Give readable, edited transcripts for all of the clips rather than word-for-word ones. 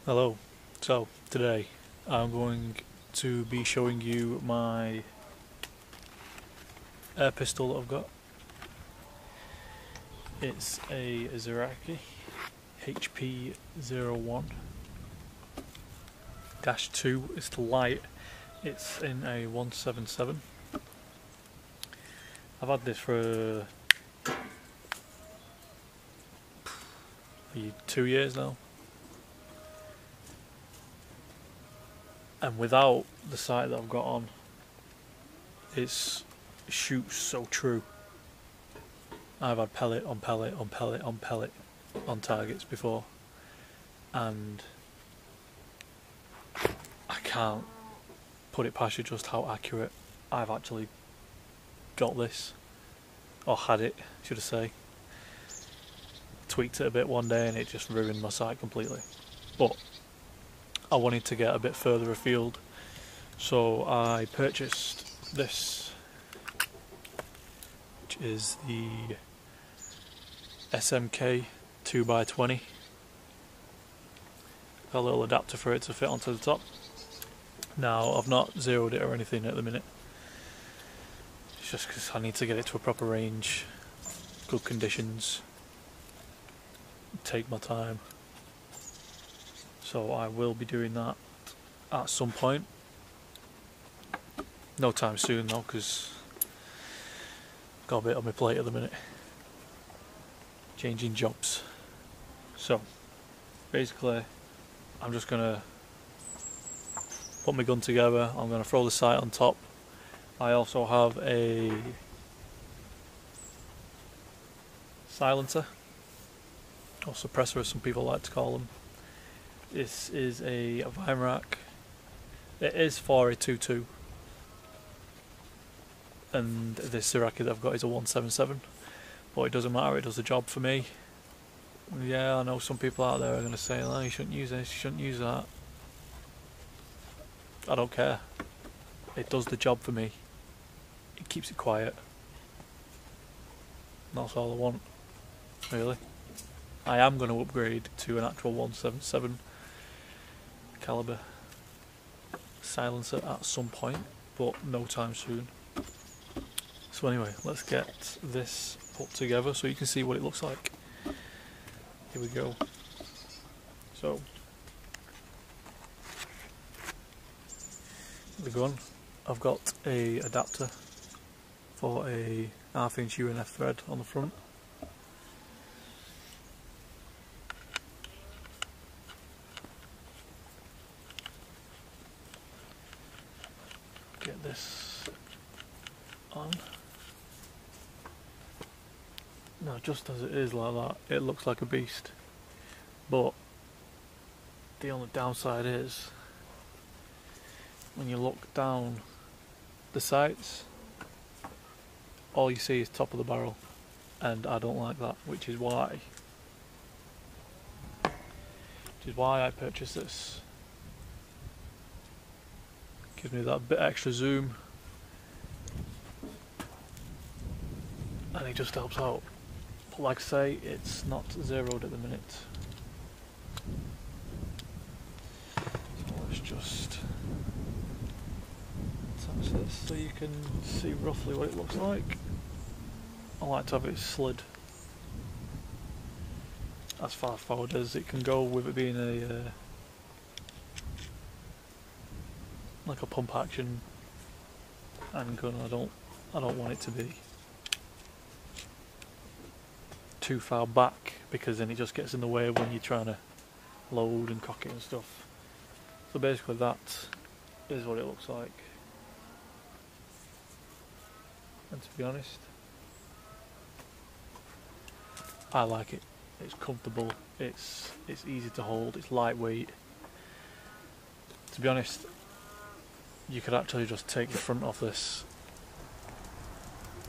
Hello, so today I'm going to be showing you my air pistol that I've got. It's a Zoraki hp01-2. It's the light. It's in a 177. I've had this for 2 years now. And without the sight that I've got on, it shoots so true. I've had pellet on pellet on pellet on pellet on targets before, and I can't put it past you just how accurate I've actually got this, or had it, should I say. Tweaked it a bit one day and it just ruined my sight completely. But I wanted to get a bit further afield, so I purchased this, which is the SMK 2x20. Got a little adapter for it to fit onto the top. Now, I've not zeroed it or anything at the minute. It's just because I need to get it to a proper range, good conditions, take my time. So I will be doing that at some point. No time soon though, because I've got a bit on my plate at the minute. Changing jobs. So basically I'm just gonna put my gun together. I'm gonna throw the sight on top. I also have a silencer, or suppressor as some people like to call them. This is a vermin. It is for a 2.2, and this Zoraki that I've got is a 177, but it doesn't matter, it does the job for me. Yeah, I know some people out there are going to say, oh, you shouldn't use this, you shouldn't use that. I don't care. It does the job for me. It keeps it quiet. That's all I want, really. I am going to upgrade to an actual 177 caliber silencer at some point, but no time soon. So anyway, let's get this put together so you can see what it looks like. Here we go. So the gun, I've got a adapter for a 1/2 inch UNF thread on the front. Get this on. Now, just as it is like that, it looks like a beast, but the only downside is when you look down the sights, all you see is top of the barrel, and I don't like that, which is why I purchased this. Gives me that bit extra zoom, and it just helps out. But like I say, it's not zeroed at the minute. So let's just attach this so you can see roughly what it looks like. I like to have it slid as far forward as it can go, with it being a like a pump action handgun. I don't want it to be too far back, because then it just gets in the way when you're trying to load and cock it and stuff. So basically that is what it looks like, and to be honest, I like it. It's comfortable, it's easy to hold, it's lightweight. To be honest, you could actually just take the front off this,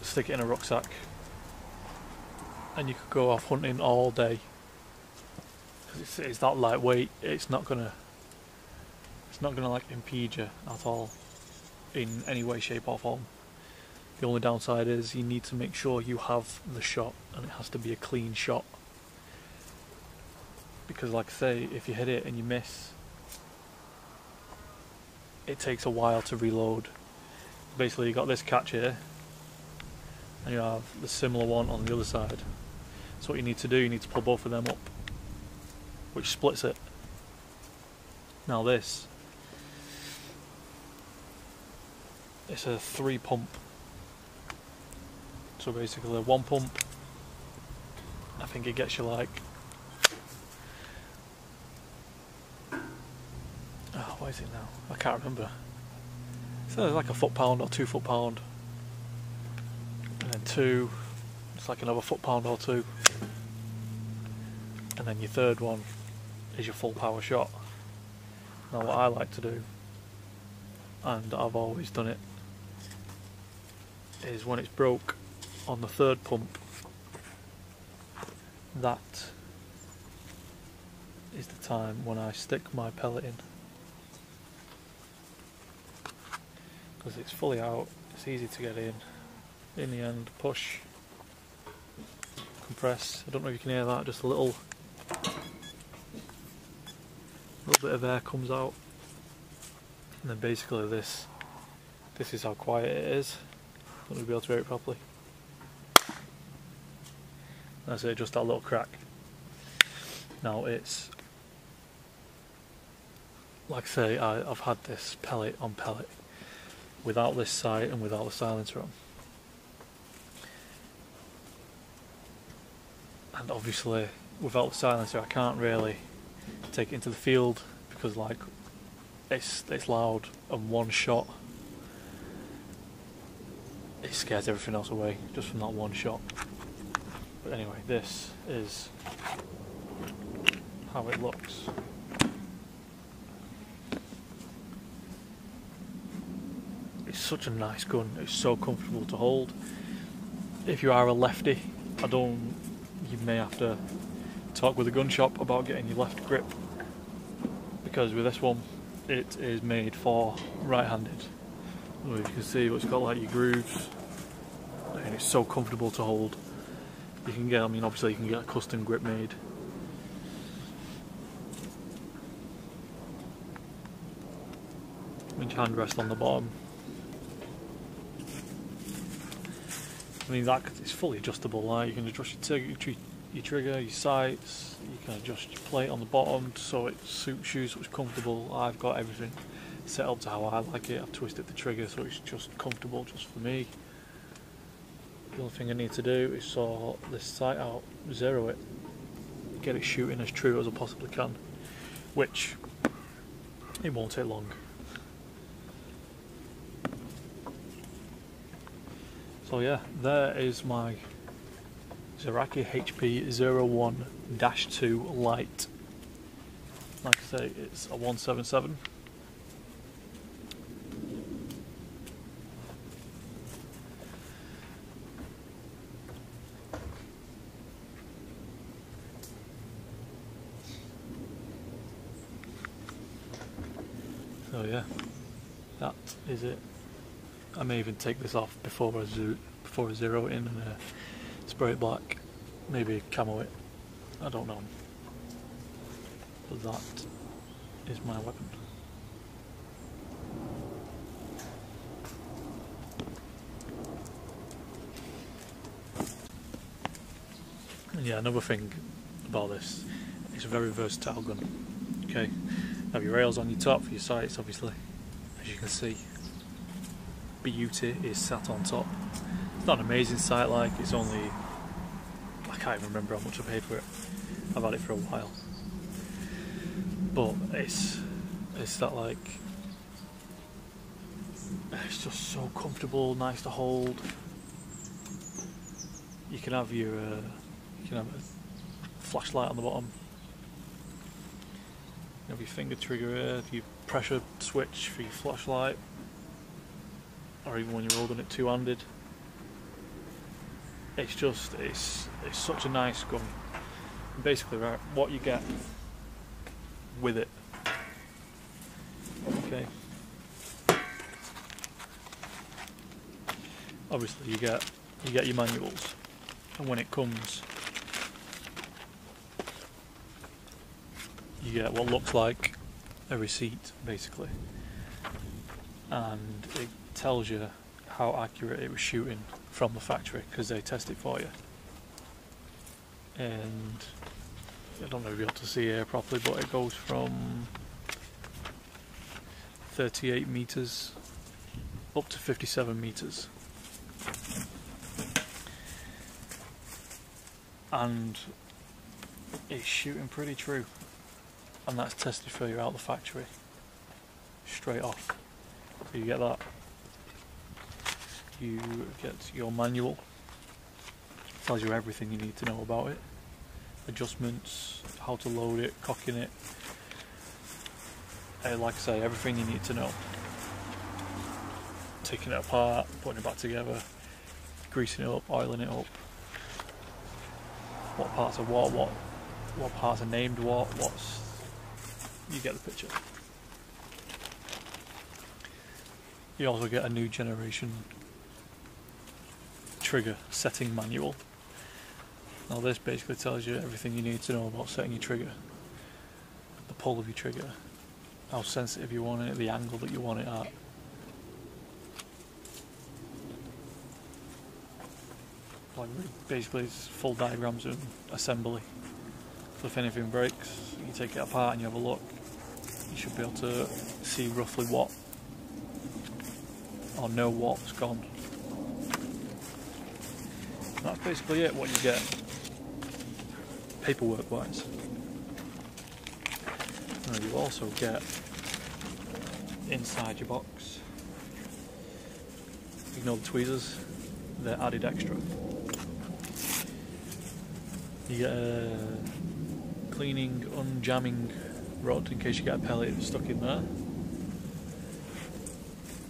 stick it in a rucksack, and you could go off hunting all day. It's that lightweight. It's not gonna like impede you at all in any way, shape or form. The only downside is you need to make sure you have the shot, and it has to be a clean shot. because like I say, if you hit it and you miss, it takes a while to reload. Basically you got this catch here, and you have the similar one on the other side. So what you need to do, you need to pull both of them up, which splits it. Now this, it's a 3 pump. So basically 1 pump, I think it gets you like, oh, what is it now? I can't remember. So it's like a foot-pound or 2 foot-pound, and then 2, it's like another foot-pound or 2, and then your third one is your full power shot. Now what I like to do, and I've always done it, is when it's broke on the third pump, that is the time when I stick my pellet in. Because it's fully out, it's easy to get in the end, push, compress. I don't know if you can hear that, just a little bit of air comes out, and then basically this is how quiet it is. I don't know if you'll be able to hear it properly. That's it, just that little crack. Now it's, like I say, I've had this pellet on pellet without this sight and without the silencer on. And obviously without the silencer I can't really take it into the field, because like it's loud, and one shot, it scares everything else away just from that one shot. But anyway, this is how it looks. It's such a nice gun, it's so comfortable to hold. If you are a lefty, you may have to talk with a gun shop about getting your left grip, because with this one it is made for right-handed. You can see it's got like your grooves, and it's so comfortable to hold. You can get, obviously you can get a custom grip made. With your hand rest on the bottom. That it's fully adjustable. Like, you can adjust your trigger, your sights. You can adjust your plate on the bottom so it suits you, so it's comfortable. I've got everything set up to how I like it. I've twisted the trigger so it's just comfortable, just for me. The only thing I need to do is sort this sight out, zero it, get it shooting as true as I possibly can, which it won't take long. So yeah, there is my Zoraki hp01-2 light. Like I say, it's a 177. So yeah, that is it. I may even take this off before I zero it in and spray it black, maybe camo it, I don't know. But that is my weapon. And yeah, another thing about this, it's a very versatile gun. Okay, you have your rails on your top for your sights, obviously, as you can see. Beauty is sat on top. It's not an amazing sight, like, it's only, I can't even remember how much I paid for it. I've had it for a while, but it's that, like, it's just so comfortable, nice to hold. You can have your a flashlight on the bottom. You have your finger trigger here, your pressure switch for your flashlight, or even when you're holding it two-handed. It's such a nice gun. And basically, right, what you get with it. Okay. Obviously, you get your manuals, and when it comes get what looks like a receipt, basically, and it tells you how accurate it was shooting from the factory because they test it for you. And I don't know if you'll be able to see here properly, but it goes from 38 meters up to 57 meters, and it's shooting pretty true, and that's tested for you out the factory straight off. So you get that, you get your manual, tells you everything you need to know about it, adjustments, how to load it, cocking it, like I say, everything you need to know. Taking it apart, putting it back together, greasing it up, oiling it up, what parts are what parts are named what's, you get the picture. You also get a new generation trigger setting manual. Now this basically tells you everything you need to know about setting your trigger, the pull of your trigger, how sensitive you want it, the angle that you want it at. Like basically it's full diagrams and assembly. So if anything breaks, you take it apart and you have a look. You should be able to see roughly what, or know what's gone. And that's basically it, what you get paperwork wise. Now you also get inside your box, ignore the tweezers, they're added extra. You get a cleaning, unjamming rod in case you get a pellet stuck in there.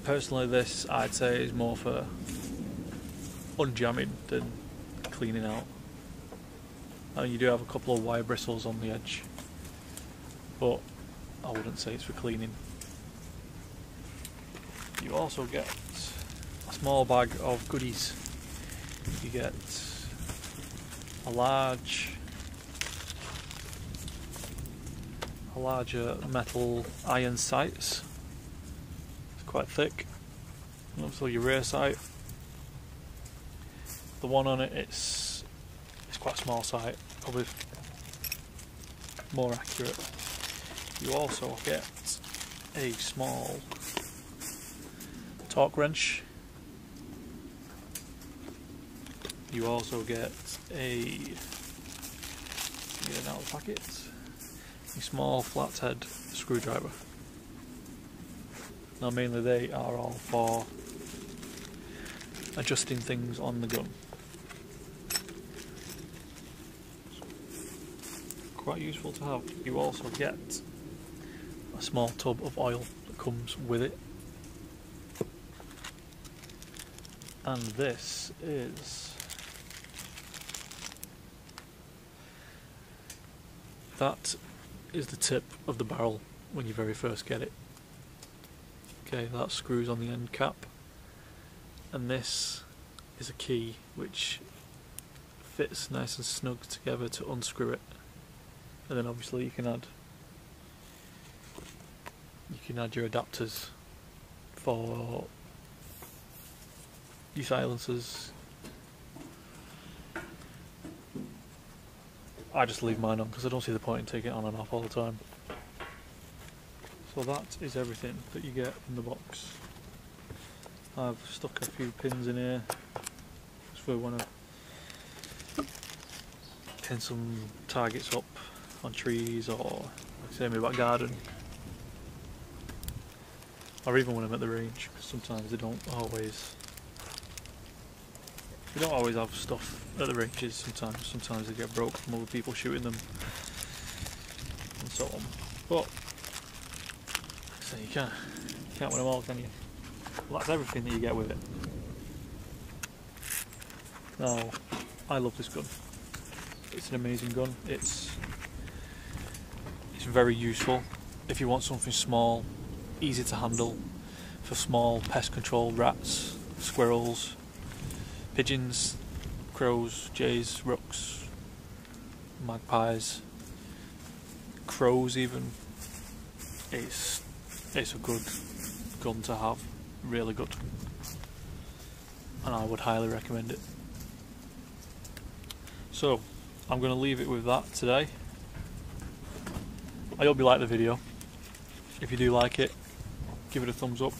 Personally, this I'd say is more for unjamming than cleaning out. And you do have a couple of wire bristles on the edge, but I wouldn't say it's for cleaning. You also get a small bag of goodies. You get a larger metal iron sights. It's quite thick. And also your rear sight. The one on it, it's quite a small sight, probably more accurate. You also get a small torque wrench. You also get get it out of the packet, a small flathead screwdriver. Now mainly they are all for adjusting things on the gun. Quite useful to have. You also get a small tub of oil that comes with it. And this is the tip of the barrel when you very first get it. Okay, that screws on the end cap, and this is a key which fits nice and snug together to unscrew it. And then obviously you can add your adapters for your silencers. I just leave mine on because I don't see the point in taking it on and off all the time. So that is everything that you get in the box. I've stuck a few pins in here just for when I pin some targets up on trees, or like I say, maybe back garden, or even when I'm at the range, because sometimes they don't always have stuff at the ranges. Sometimes they get broke from other people shooting them and so on. But so you can't win them all, can you? Well, that's everything that you get with it. Now, I love this gun. It's an amazing gun. It's very useful if you want something small, easy to handle, for small pest control, rats, squirrels, pigeons, crows, jays, rooks, magpies. crows even, it's a good gun to have, really good, and I would highly recommend it. So I'm going to leave it with that today. I hope you like the video. If you do like it, give it a thumbs up.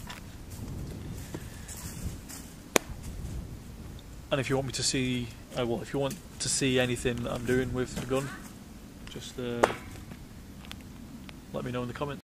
And if you want me to see, if you want to see anything that I'm doing with the gun, just let me know in the comments.